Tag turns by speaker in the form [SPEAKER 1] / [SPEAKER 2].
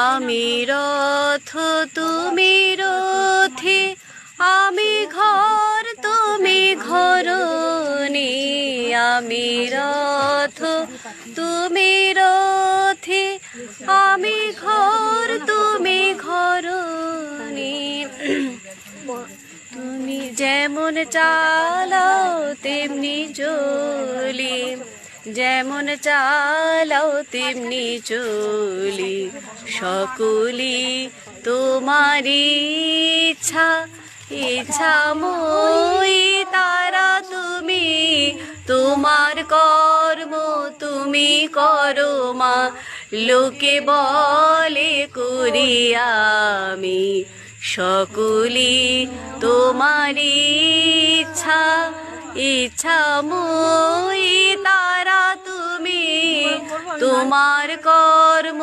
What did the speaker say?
[SPEAKER 1] আমি রথ তুমি রথে, আমি ঘর তুমি ঘরণী। আমি রথ তুমি রথে, আমি ঘর তুমি ঘরণী। তুমি যেমন চালাও তেমনি চলি, যেমন চালাও তেমনি চলি। সকলি তোমারই ইচ্ছা, ইচ্ছাময়ী তারা তুমি। তোমার কর্ম তুমি করো মা, লোকে বলে করি আমি। সকলি তোমারই ইচ্ছা, ইচ্ছাময়ী তারা তুমি। তোমার কর্ম